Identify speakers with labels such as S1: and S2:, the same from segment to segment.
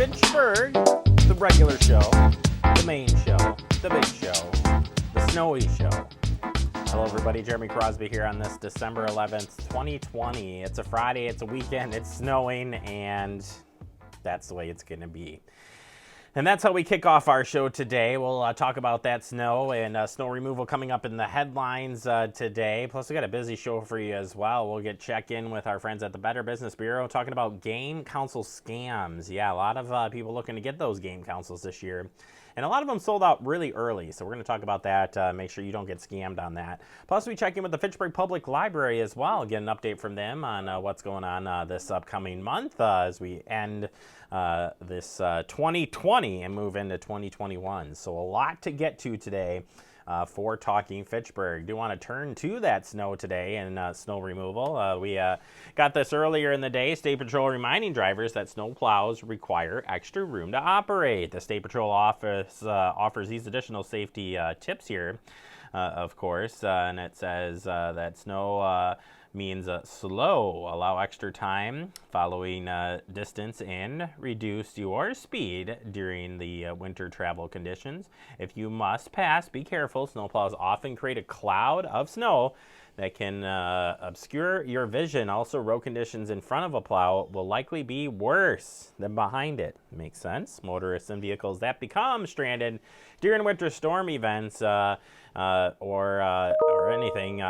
S1: Fitchburg, the regular show, the main show, the big show, the snowy show. Hello everybody, Jeremy Crosby here on this December 11th, 2020. It's a Friday, it's a weekend, it's snowing, and that's the way it's going to be. And that's how we kick off our show today. We'll talk about that snow and snow removal coming up in the headlines today. Plus, we got a busy show for you as well. We'll check in with our friends at the Better Business Bureau talking about game console scams. Yeah, a lot of people looking to get those game consoles this year. And a lot of them sold out really early, so we're going to talk about that, make sure you don't get scammed on that. Plus, we check in with the Fitchburg Public Library as well, get an update from them on what's going on this upcoming month as we end this 2020 and move into 2021. So a lot to get to today for Talking Fitchburg. Do want to turn to that snow today and snow removal. We got this earlier in the day. State Patrol reminding drivers that snow plows require extra room to operate. The State Patrol office offers these additional safety tips here, of course, and it says that snow means slow, allow extra time following distance, and reduce your speed during the winter travel conditions. If you must pass, be careful. Snowplows often create a cloud of snow that can obscure your vision. Also, road conditions in front of a plow will likely be worse than behind it. Makes sense. Motorists and vehicles that become stranded during winter storm events or anything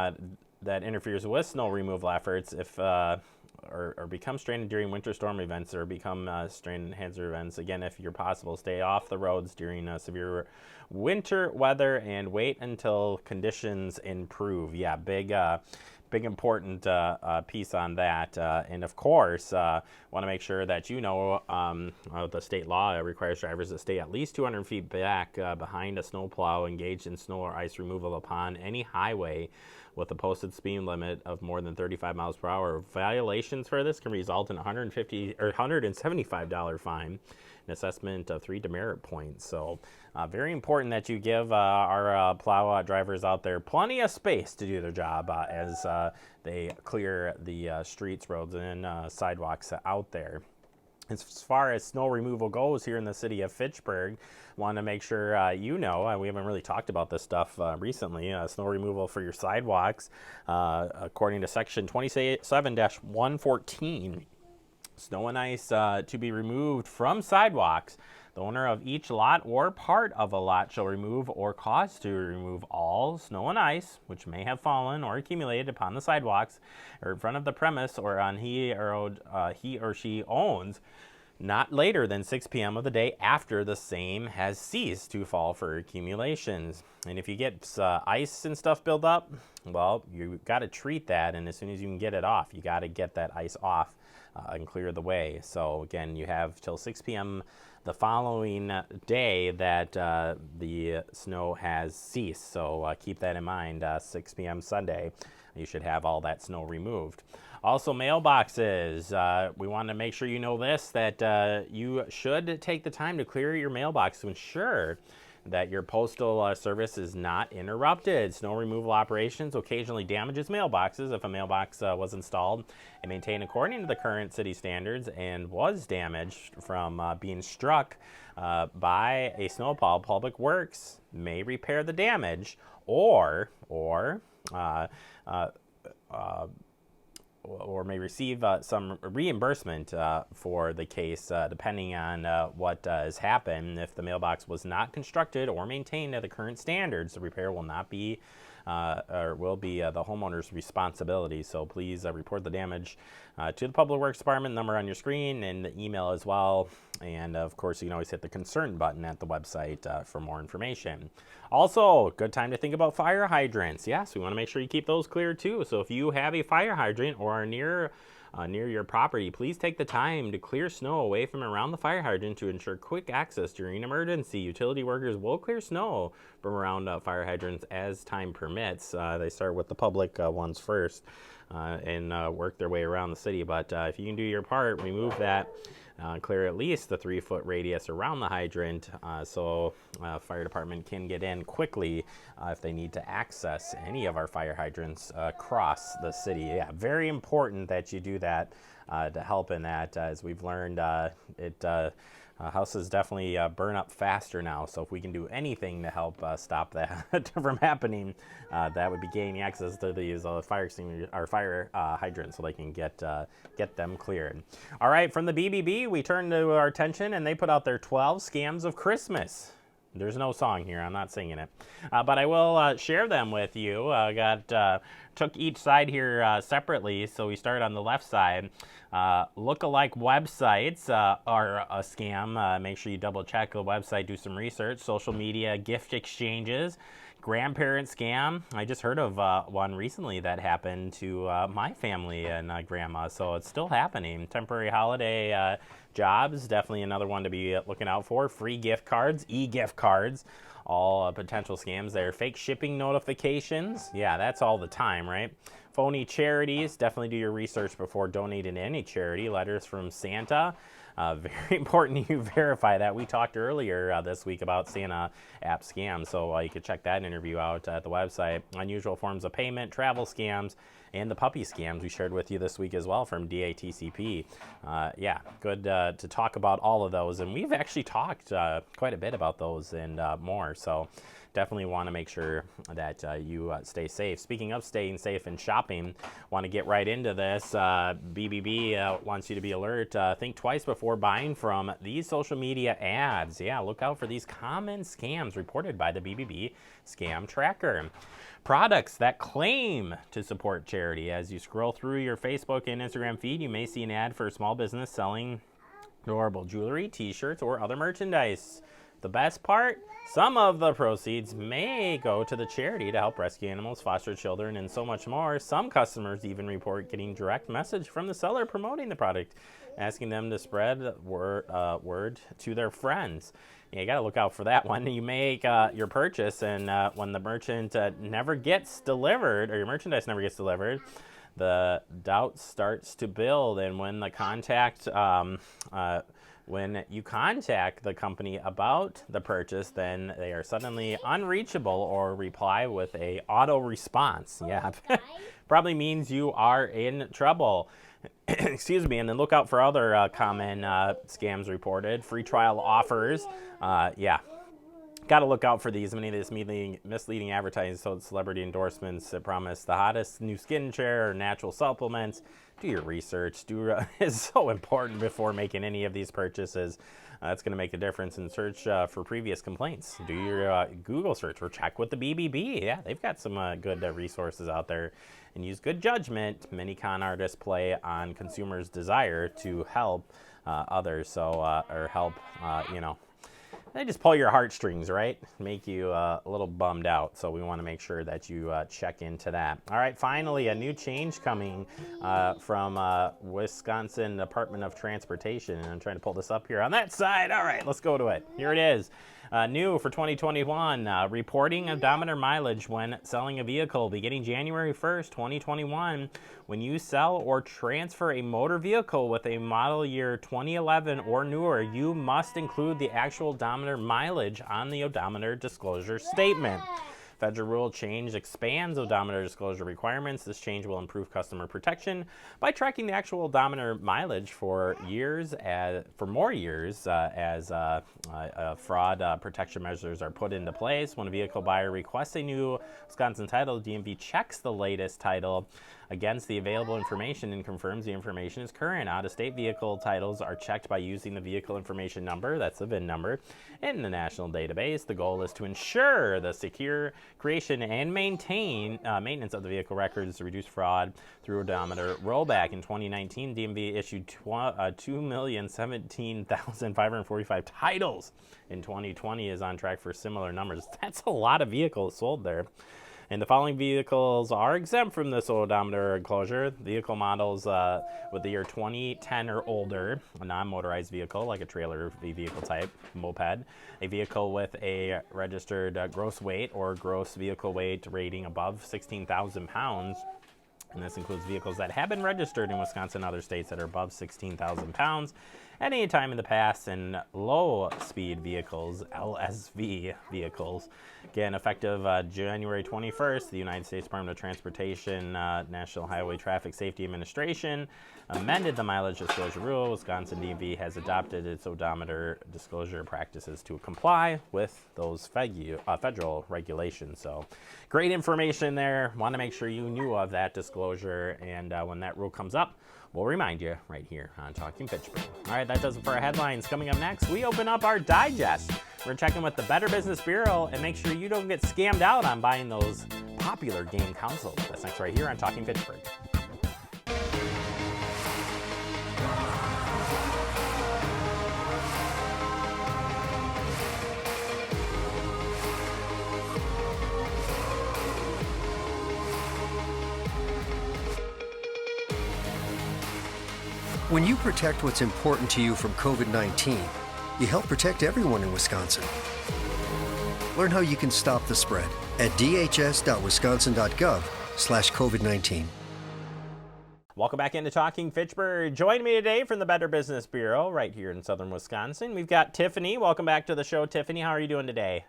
S1: that interferes with snow removal efforts, if or become stranded during winter storm events or become stranded in hazard events. Again, if you're possible, stay off the roads during severe winter weather and wait until conditions improve. Yeah, big important piece on that. And of course, want to make sure that you know the state law requires drivers to stay at least 200 feet back behind a snowplow engaged in snow or ice removal upon any highway with a posted speed limit of more than 35 miles per hour. Violations for this can result in $150 or $175 fine, an assessment of 3 demerit points. So very important that you give our plow drivers out there plenty of space to do their job as they clear the streets, roads, and sidewalks out there. As far as snow removal goes here in the city of Fitchburg, want to make sure you know, we haven't really talked about this stuff recently, snow removal for your sidewalks, according to section 27-114, snow and ice to be removed from sidewalks. The owner of each lot or part of a lot shall remove or cause to remove all snow and ice which may have fallen or accumulated upon the sidewalks or in front of the premise or on he or she owns, not later than 6 p.m. of the day after the same has ceased to fall for accumulations. And if you get ice and stuff build up, well, you got to treat that, and as soon as you can get it off, you got to get that ice off and clear the way. So again, you have till 6 p.m. the following day that the snow has ceased. So keep that in mind. 6 p.m. Sunday, you should have all that snow removed. Also, mailboxes. We want to make sure you know this, that you should take the time to clear your mailbox to ensure that your postal service is not interrupted. Snow removal operations occasionally damages mailboxes. If a mailbox was installed and maintained according to the current city standards and was damaged from being struck by a snowplow, Public Works may repair the damage or may receive some reimbursement for the case, depending on what has happened. If the mailbox was not constructed or maintained at the current standards, the repair will not be or will be the homeowner's responsibility. So please report the damage to the Public Works Department, number on your screen, and the email as well. And of course, you can always hit the concern button at the website for more information. Also, good time to think about fire hydrants. Yes, we want to make sure you keep those clear too. So if you have a fire hydrant or are near your property, please take the time to clear snow away from around the fire hydrant to ensure quick access during an emergency. Utility workers will clear snow from around fire hydrants as time permits. They start with the public ones first and work their way around the city. But if you can do your part, remove that. Clear at least the 3-foot radius around the hydrant so fire department can get in quickly if they need to access any of our fire hydrants across the city. Yeah, very important that you do that to help in that. As we've learned, it Houses definitely burn up faster now, so if we can do anything to help stop that from happening, that would be gaining access to these fire extinguishers or fire hydrants so they can get them cleared. All right, from the BBB, we turn to our attention, and they put out their 12 scams of Christmas. There's no song here. I'm not singing it. But I will share them with you. Took each side here separately. So we start on the left side. Look-alike websites are a scam. Make sure you double check the website, do some research. Social media, gift exchanges. Grandparent scam. I just heard of one recently that happened to my family and grandma, so it's still happening. Temporary holiday jobs, definitely another one to be looking out for. Free gift cards, e-gift cards, all potential scams there. Fake shipping notifications, yeah, that's all the time, right? Phony charities, definitely do your research before donating to any charity. Letters from Santa. Very important you verify that. We talked earlier this week about Santa app scams, so you could check that interview out at the website. Unusual forms of payment, travel scams, and the puppy scams we shared with you this week as well from DATCP. Yeah, good to talk about all of those, and we've actually talked quite a bit about those and more, so definitely want to make sure that you stay safe. Speaking of staying safe and shopping, want to get right into this. BBB wants you to be alert. Think twice before buying from these social media ads. Yeah, look out for these common scams reported by the BBB Scam Tracker. Products that claim to support charity. As you scroll through your Facebook and Instagram feed, you may see an ad for a small business selling adorable jewelry, t-shirts, or other merchandise. The best part? Some of the proceeds may go to the charity to help rescue animals, foster children, and so much more. Some customers even report getting direct message from the seller promoting the product, asking them to spread word to their friends. You got to look out for that one. You make your purchase, and when the merchant never gets delivered, or your merchandise never gets delivered, the doubt starts to build, and when you contact the company about the purchase, then they are suddenly unreachable or reply with a auto response. Yeah, probably means you are in trouble. Excuse me. And then look out for other common scams reported. Free trial offers. Yeah. Got to look out for these. Many of these misleading advertising, so celebrity endorsements that promise the hottest new skincare or natural supplements. Do your research. It's so important before making any of these purchases. That's going to make a difference. And search for previous complaints. Do your Google search or check with the BBB. Yeah, they've got some good resources out there. And use good judgment. Many con artists play on consumers' desire to help others, or help, they just pull your heartstrings, right? Make you a little bummed out. So we want to make sure that you check into that. All right, finally, a new change coming from Wisconsin Department of Transportation. And I'm trying to pull this up here on that side. All right, let's go to it. Here it is. New for 2021, reporting odometer mileage when selling a vehicle beginning January 1st, 2021. When you sell or transfer a motor vehicle with a model year 2011 or newer, you must include the actual odometer mileage on the odometer disclosure statement. Federal rule change expands odometer disclosure requirements. This change will improve customer protection by tracking the actual odometer mileage for more years as fraud protection measures are put into place. When a vehicle buyer requests a new Wisconsin title, DMV checks the latest title against the available information and confirms the information is current. Out-of-state vehicle titles are checked by using the vehicle information number, that's the VIN number, in the national database. The goal is to ensure the secure creation and maintenance of the vehicle records to reduce fraud through odometer rollback. In 2019, DMV issued 2,017,545 titles. In 2020 is on track for similar numbers. That's a lot of vehicles sold there. And the following vehicles are exempt from this odometer enclosure. Vehicle models with the year 2010 or older, a non-motorized vehicle like a trailer vehicle type, moped, a vehicle with a registered gross weight or gross vehicle weight rating above 16,000 pounds. And this includes vehicles that have been registered in Wisconsin and other states that are above 16,000 pounds. at any time in the past in low-speed vehicles, LSV vehicles. Again, effective January 21st, the United States Department of Transportation, National Highway Traffic Safety Administration amended the mileage disclosure rule. Wisconsin DMV has adopted its odometer disclosure practices to comply with those federal regulations. So great information there. Want to make sure you knew of that disclosure, and when that rule comes up, we'll remind you right here on Talking Fitchburg. All right, that does it for our headlines. Coming up next, we open up our digest. We're checking with the Better Business Bureau and make sure you don't get scammed out on buying those popular game consoles. That's next right here on Talking Fitchburg.
S2: When you protect what's important to you from COVID-19, you help protect everyone in Wisconsin. Learn how you can stop the spread at dhs.wisconsin.gov/COVID-19.
S1: Welcome back into Talking Fitchburg. Joining me today from the Better Business Bureau right here in southern Wisconsin, we've got Tiffany. Welcome back to the show, Tiffany. How are you doing today?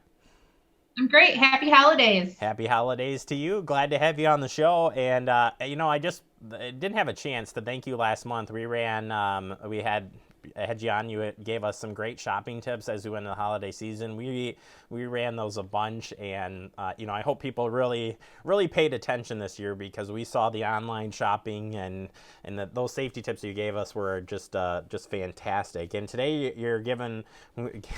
S3: I'm great. Happy holidays.
S1: Happy holidays to you. Glad to have you on the show. And, I didn't have a chance to thank you last month. We had you on. You gave us some great shopping tips as we went into the holiday season. We ran those a bunch, and I hope people really paid attention this year, because we saw the online shopping and those safety tips you gave us were just fantastic. And today you're given.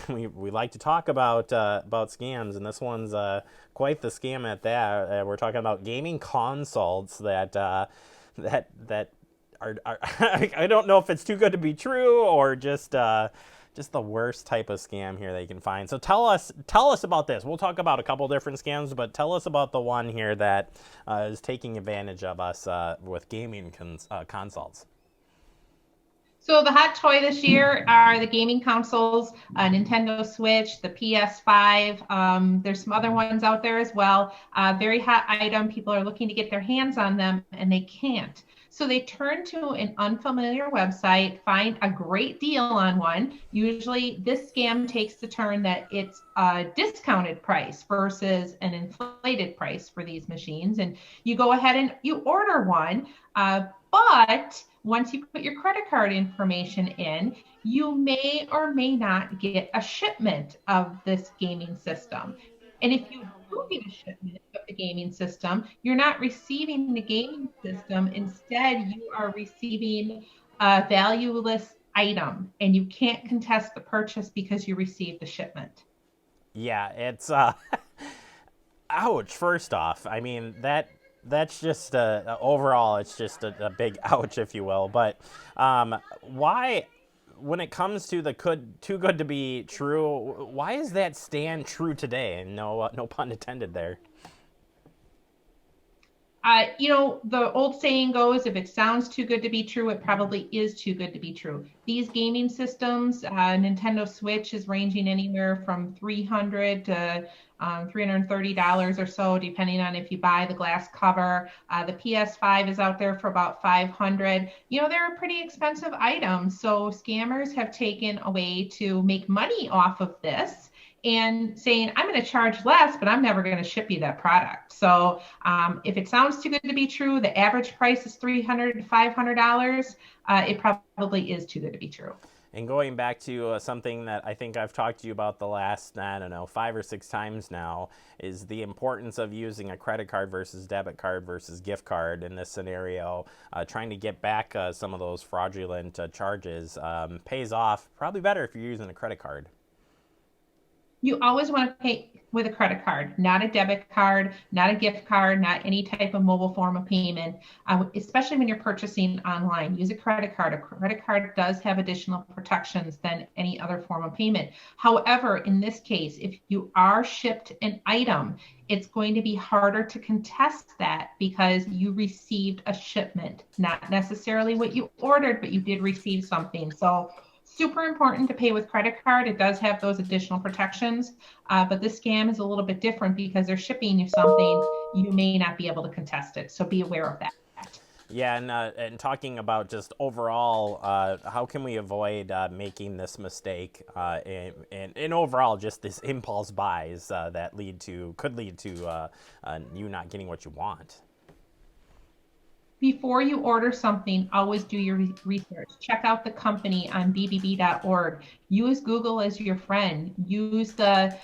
S1: We like to talk about scams, and this one's quite the scam at that. We're talking about gaming consults that are I don't know if it's too good to be true or just the worst type of scam here that you can find. So tell us about this. We'll talk about a couple different scams, but tell us about the one here that is taking advantage of us with gaming consoles.
S3: So the hot toy this year are the gaming consoles, Nintendo Switch, the PS5. There's some other ones out there as well. Very hot item. People are looking to get their hands on them, and they can't. So they turn to an unfamiliar website, find a great deal on one. Usually this scam takes the turn that it's a discounted price versus an inflated price for these machines. And you go ahead and you order one, but once you put your credit card information in, you may or may not get a shipment of this gaming system. And if you do get a shipment of the gaming system, you're not receiving the gaming system. Instead, you are receiving a valueless item, and you can't contest the purchase because you received the shipment.
S1: Yeah, it's ouch. First off, I mean that's just overall, it's just a big ouch, if you will. But why? When it comes to the too good to be true, why is that stand true today? No pun intended there.
S3: The old saying goes, if it sounds too good to be true, it probably is too good to be true. These gaming systems, Nintendo Switch is ranging anywhere from $300 to $330 or so, depending on if you buy the glass cover. The PS5 is out there for about $500. They're a pretty expensive item. So scammers have taken a way to make money off of this and saying, I'm going to charge less, but I'm never going to ship you that product. So if it sounds too good to be true, the average price is $300 to $500. It probably is too good to be true.
S1: And going back to something that I think I've talked to you about the last, 5 or 6 times now, is the importance of using a credit card versus debit card versus gift card in this scenario. Trying to get back some of those fraudulent charges pays off probably better if you're using a credit card.
S3: You always want to pay with a credit card, not a debit card, not a gift card, not any type of mobile form of payment, especially when you're purchasing online. Use a credit card. A credit card does have additional protections than any other form of payment. However, in this case, if you are shipped an item, it's going to be harder to contest that because you received a shipment, not necessarily what you ordered, but you did receive something. So super important to pay with credit card. It does have those additional protections, but this scam is a little bit different because they're shipping you something. You may not be able to contest it. So be aware of that.
S1: Yeah, and talking about just overall, how can we avoid making this mistake, and overall just this impulse buys that could lead to you not getting what you want.
S3: Before you order something, always do your research. Check out the company on bbb.org. Use Google as your friend. Use the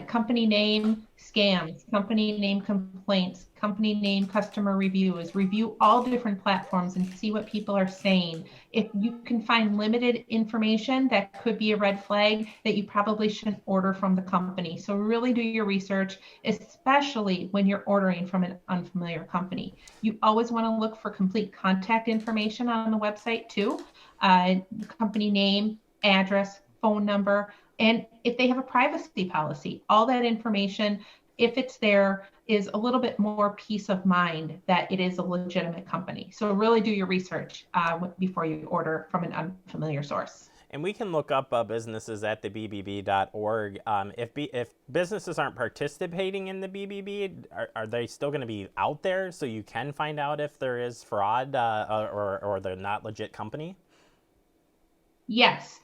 S3: company name scams, company name complaints, company name customer reviews. Review all different platforms and see what people are saying. If you can find limited information, that could be a red flag that you probably shouldn't order from the company. So really do your research, especially when you're ordering from an unfamiliar company. You always want to look for complete contact information on the website too, company name, address, phone number, and if they have a privacy policy. All that information, if it's there, is a little bit more peace of mind that it is a legitimate company. So really do your research before you order from an unfamiliar source.
S1: And we can look up businesses at the bbb.org. If businesses aren't participating in the BBB, are they still going to be out there so you can find out if there is fraud or they're not legit company?
S3: Yes.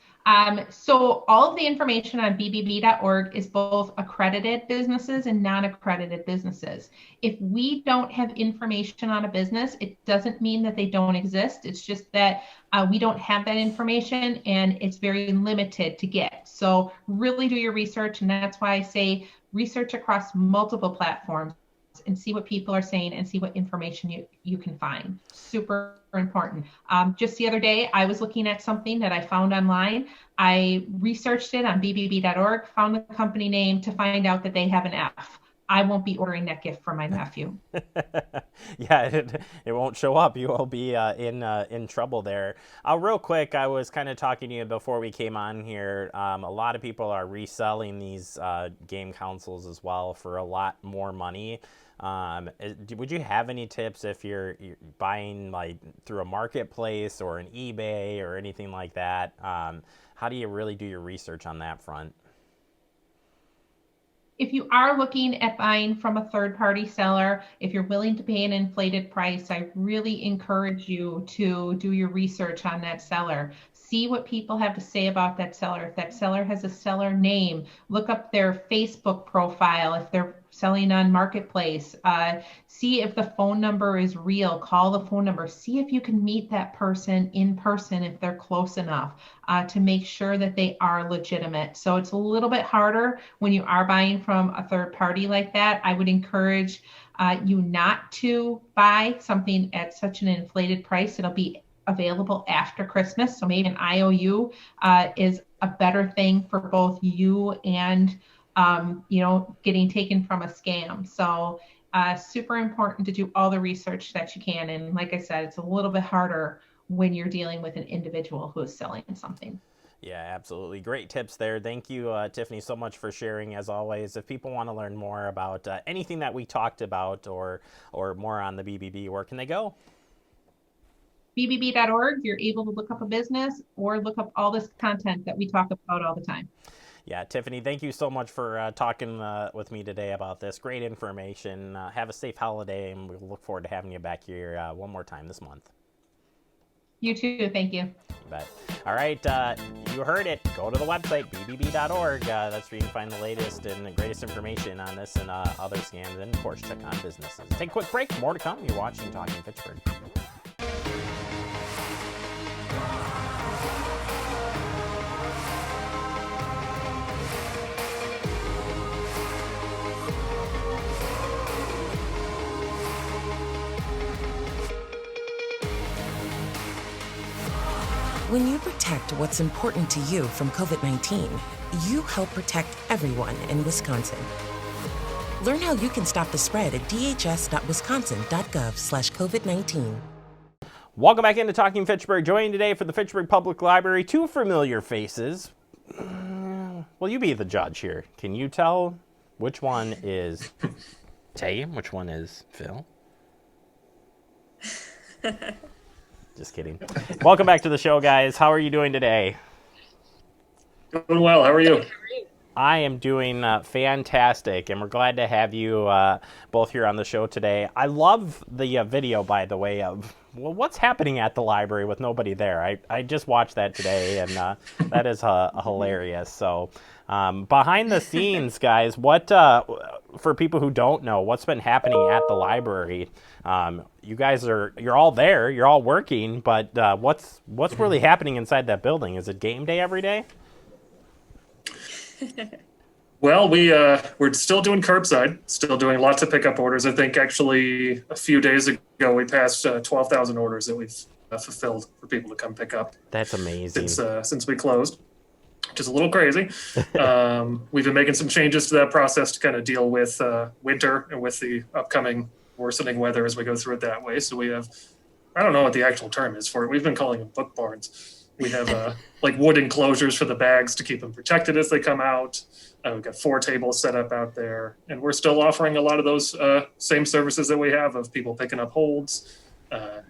S3: So all of the information on bbb.org is both accredited businesses and non-accredited businesses. If we don't have information on a business, it doesn't mean that they don't exist. It's just that we don't have that information and it's very limited to get. So really do your research, and that's why I say research across multiple platforms and see what people are saying and see what information you can find. Super important. Just the other day, I was looking at something that I found online. I researched it on bbb.org, found the company name to find out that they have an F. I won't be ordering that gift for my nephew.
S1: Yeah, it won't show up. You will be in trouble there. Real quick, I was kind of talking to you before we came on here. A lot of people are reselling these game consoles as well for a lot more money. Would you have any tips if you're buying like through a marketplace or an eBay or anything like that? How do you really do your research on that front?
S3: If you are looking at buying from a third-party seller, if you're willing to pay an inflated price, I really encourage you to do your research on that seller. See what people have to say about that seller. If that seller has a seller name, look up their Facebook profile. If they're selling on Marketplace, see if the phone number is real. Call the phone number. See if you can meet that person in person if they're close enough to make sure that they are legitimate. So it's a little bit harder when you are buying from a third party like that. I would encourage you not to buy something at such an inflated price. It'll be available after Christmas. So maybe an IOU is a better thing for both you and getting taken from a scam. So super important to do all the research that you can. And like I said, it's a little bit harder when you're dealing with an individual who is selling something.
S1: Yeah, absolutely. Great tips there. Thank you, Tiffany, so much for sharing as always. If people want to learn more about anything that we talked about or more on the BBB, where can they go?
S3: bbb.org, you're able to look up a business or look up all this content that we talk about all the time.
S1: Yeah, Tiffany, thank you so much for talking with me today about this. Great information. Have a safe holiday, and we'll look forward to having you back here one more time this month.
S3: You too. Thank you.
S1: You bet. All right, you heard it. Go to the website, bbb.org. That's where you can find the latest and the greatest information on this and other scams. And, of course, check on businesses. Take a quick break. More to come. You're watching Talking Fitchburg.
S4: When you protect what's important to you from COVID-19, you help protect everyone in Wisconsin. Learn how you can stop the spread at dhs.wisconsin.gov/COVID-19.
S1: Welcome back into Talking Fitchburg. Joining today for the Fitchburg Public Library, two familiar faces. Well, you be the judge here. Can you tell which one is Tay and which one is Phil? Just kidding. Welcome back to the show, guys. How are you doing today?
S5: Doing well. How are you?
S1: I am doing fantastic, and we're glad to have you both here on the show today. I love the video, by the way, of what's happening at the library with nobody there. I just watched that today, and that is hilarious. So behind the scenes, guys, what for people who don't know, what's been happening at the library? You guys you're all there, you're all working, but what's really happening inside that building? Is it game day every day?
S5: Well, we're still doing curbside, still doing lots of pickup orders. I think actually a few days ago we passed 12,000 orders that we've fulfilled for people to come pick up.
S1: That's amazing.
S5: Since we closed, which is a little crazy. We've been making some changes to that process to kind of deal with winter and with the upcoming worsening weather as we go through it that way. So we have, I don't know what the actual term is for it. We've been calling them book barns. We have like wood enclosures for the bags to keep them protected as they come out. We've got 4 tables set up out there, and we're still offering a lot of those same services that we have of people picking up holds.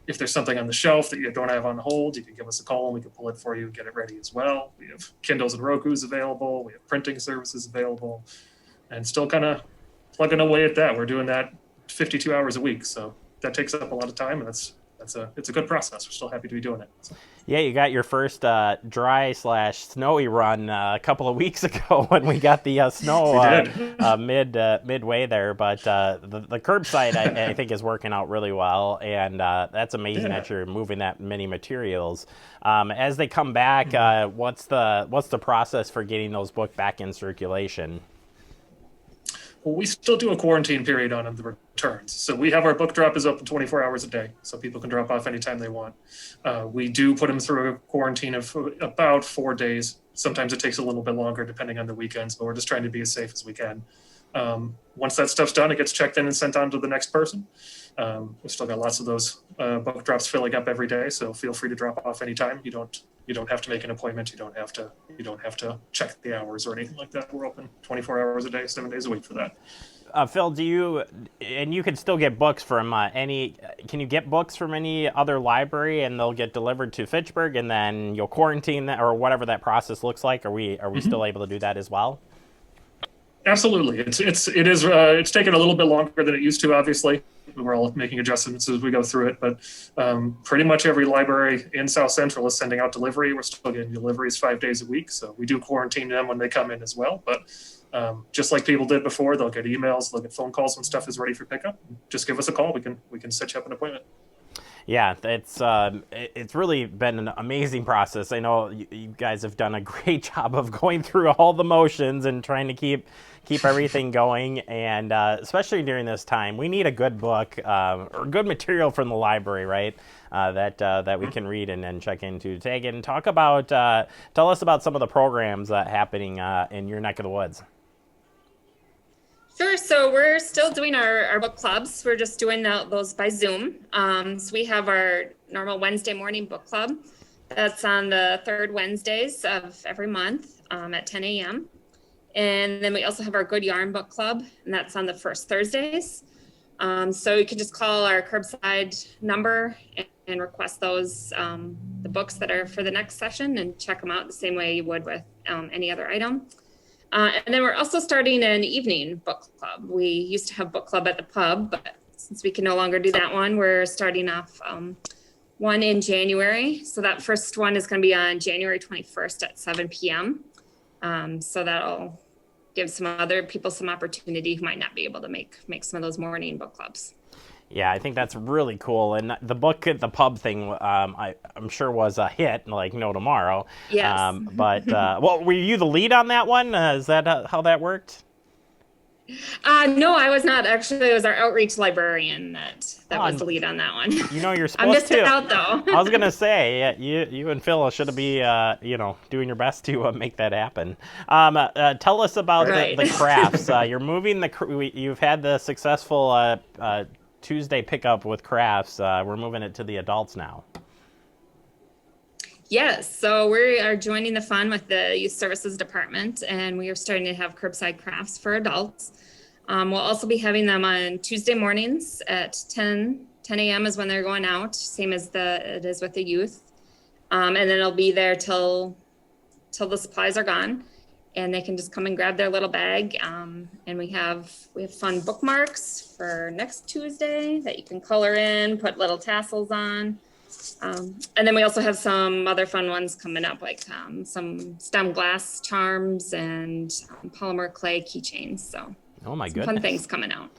S5: If there's something on the shelf that you don't have on hold, you can give us a call and we can pull it for you and get it ready as well. We have Kindles and Rokus available. We have printing services available, and still kind of plugging away at that. We're doing that 52 hours a week, so that takes up a lot of time, and it's a good process. We're still happy to be doing it. So.
S1: Yeah, you got your first dry/snowy run a couple of weeks ago when we got the snow midway there. But the curbside I think is working out really well, and that's amazing that you're moving that many materials. As they come back, what's the process for getting those books back in circulation?
S5: Well, we still do a quarantine period on the returns. So we have our book drop is open 24 hours a day, so people can drop off anytime they want. We do put them through a quarantine of about 4 days. Sometimes it takes a little bit longer depending on the weekends, but we're just trying to be as safe as we can. Once that stuff's done, it gets checked in and sent on to the next person. We've still got lots of those book drops filling up every day, so feel free to drop off anytime. You don't have to make an appointment. You don't have to check the hours or anything like that. We're open 24 hours a day, 7 days a week for that.
S1: Phil, you can still get books from can you get books from any other library and they'll get delivered to Fitchburg and then you'll quarantine that or whatever that process looks like? Are we still able to do that as well?
S5: Absolutely. It's taken a little bit longer than it used to, obviously. We're all making adjustments as we go through it, but pretty much every library in South Central is sending out delivery. We're still getting deliveries 5 days a week, so we do quarantine them when they come in as well. But just like people did before, they'll get emails, they'll get phone calls when stuff is ready for pickup. Just give us a call. We can set you up an appointment.
S1: Yeah, it's really been an amazing process. I know you guys have done a great job of going through all the motions and trying to keep everything going, and especially during this time, we need a good book or good material from the library, right? That we can read and check into. Tegan, tell us about some of the programs happening in your neck of the woods.
S6: Sure. So we're still doing our book clubs. We're just doing those by Zoom. So we have our normal Wednesday morning book club. That's on the third Wednesdays of every month at 10 a.m. And then we also have our Good Yarn book club, and that's on the first Thursdays. So you can just call our curbside number and request those, the books that are for the next session, and check them out the same way you would with any other item. And then we're also starting an evening book club. We used to have book club at the pub, but since we can no longer do that one, we're starting off one in January. So that first one is going to be on January 21st at 7 p.m. So that'll give some other people some opportunity who might not be able to make some of those morning book clubs.
S1: Yeah, I think that's really cool. And the book at the pub thing, I'm sure was a hit, like No Tomorrow.
S6: Yes.
S1: But, well, were you the lead on that one? Is that how that worked?
S6: No, I was not. Actually, it was our outreach librarian that was the lead on that one.
S1: You know, you're supposed to.
S6: I missed it out, though.
S1: I was going to say, you and Phil should be, doing your best to make that happen. Tell us about the crafts. You're moving you've had the successful Tuesday pickup with crafts. We're moving it to the adults now.
S6: Yes, so we are joining the fun with the Youth Services Department, and we are starting to have curbside crafts for adults. We'll also be having them on Tuesday mornings at 10 a.m. is when they're going out, same as it is with the youth. And then it'll be there till the supplies are gone. and they can just come and grab their little bag. And we have fun bookmarks for next Tuesday that you can color in, put little tassels on. And then we also have some other fun ones coming up, like some stem glass charms and polymer clay keychains. So
S1: oh my
S6: some
S1: goodness,
S6: fun things coming out.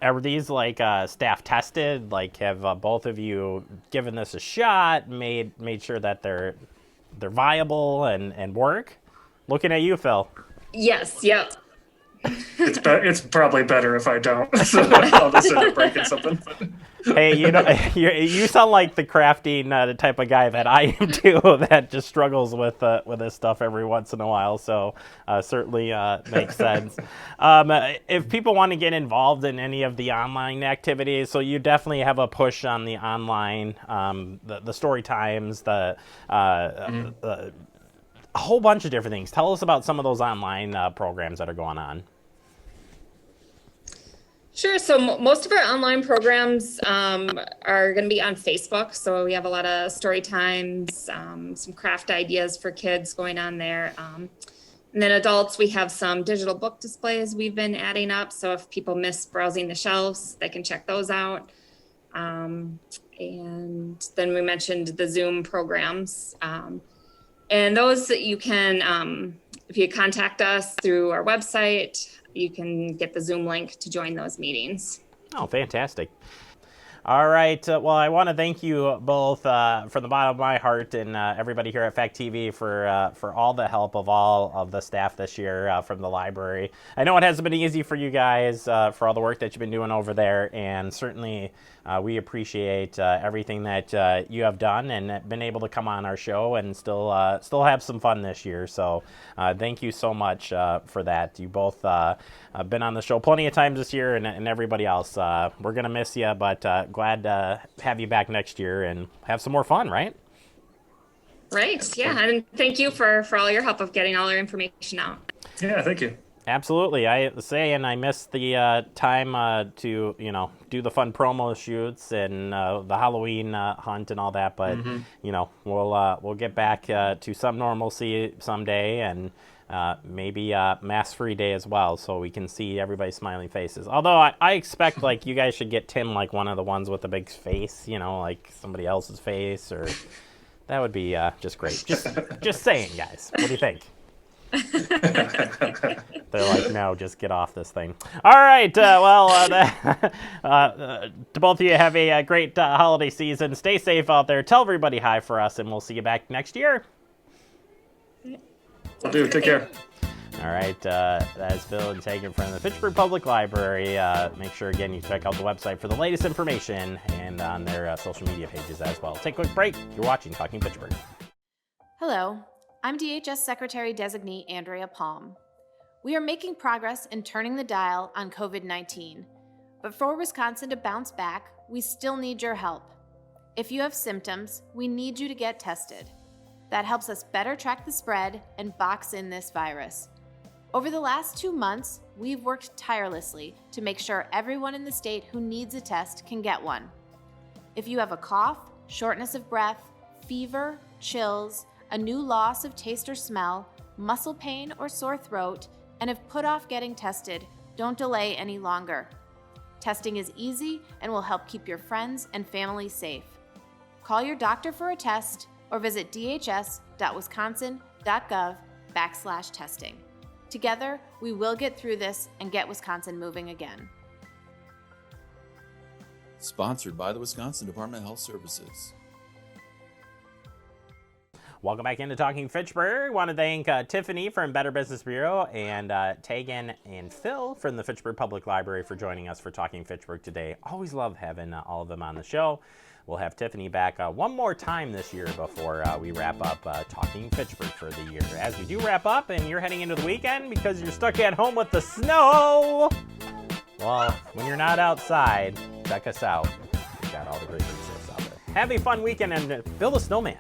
S1: Are these like staff tested? Like, have both of you given this a shot, made sure that they're viable and work? Looking at you, Phil.
S6: Yes. Yep.
S5: It's probably better if I don't. So I'll just end up breaking something.
S1: Hey, you sound like the crafting the type of guy that I am too, that just struggles with this stuff every once in a while. So certainly makes sense. If people want to get involved in any of the online activities, so you definitely have a push on the online, the story times, a whole bunch of different things. Tell us about some of those online programs that are going on.
S6: Sure. So most of our online programs are going to be on Facebook. So we have a lot of story times, some craft ideas for kids going on there. And then adults, we have some digital book displays we've been adding up. So if people miss browsing the shelves, they can check those out. And then we mentioned the Zoom programs. And those that you can, if you contact us through our website, you can get the Zoom link to join those meetings.
S1: Oh, fantastic. All right. Well, I want to thank you both from the bottom of my heart and everybody here at Fact TV for all the help of all of the staff this year from the library. I know it hasn't been easy for you guys for all the work that you've been doing over there, and certainly we appreciate everything that you have done and been able to come on our show and still have some fun this year. So thank you so much for that. You both been on the show plenty of times this year, and everybody else. We're going to miss you, but glad to have you back next year and have some more fun, right?
S6: Right. Yeah. And thank you for all your help of getting all our information out.
S5: Yeah, thank you.
S1: Absolutely. I missed the time to do the fun promo shoots and the Halloween hunt and all that, but we'll get back to some normalcy someday, and maybe mask-free day as well, so we can see everybody's smiling faces. Although I expect like you guys should get Tim like one of the ones with the big face, like somebody else's face, or that would be just great. Just saying, guys. What do you think? They're like, no, just get off this thing. All right. To both of you, have a great holiday season. Stay safe out there. Tell everybody hi for us, and we'll see you back next year.
S5: Will do. Take care.
S1: All right. That's Phil and Tegan from the Fitchburg Public Library. Make sure, again, you check out the website for the latest information and on their social media pages as well. Take a quick break. You're watching Talking Fitchburg.
S7: Hello. I'm DHS Secretary-Designee Andrea Palm. We are making progress in turning the dial on COVID-19, but for Wisconsin to bounce back, we still need your help. If you have symptoms, we need you to get tested. That helps us better track the spread and box in this virus. Over the last 2 months, we've worked tirelessly to make sure everyone in the state who needs a test can get one. If you have a cough, shortness of breath, fever, chills, a new loss of taste or smell, muscle pain or sore throat, and have put off getting tested, don't delay any longer. Testing is easy and will help keep your friends and family safe. Call your doctor for a test or visit dhs.wisconsin.gov/testing. Together, we will get through this and get Wisconsin moving again.
S8: Sponsored by the Wisconsin Department of Health Services.
S1: Welcome back into Talking Fitchburg. I want to thank Tiffany from Better Business Bureau and Tegan and Phil from the Fitchburg Public Library for joining us for Talking Fitchburg today. Always love having all of them on the show. We'll have Tiffany back one more time this year before we wrap up Talking Fitchburg for the year. As we do wrap up and you're heading into the weekend because you're stuck at home with the snow, well, when you're not outside, check us out. We've got all the great resources out there. Have a fun weekend and build a snowman.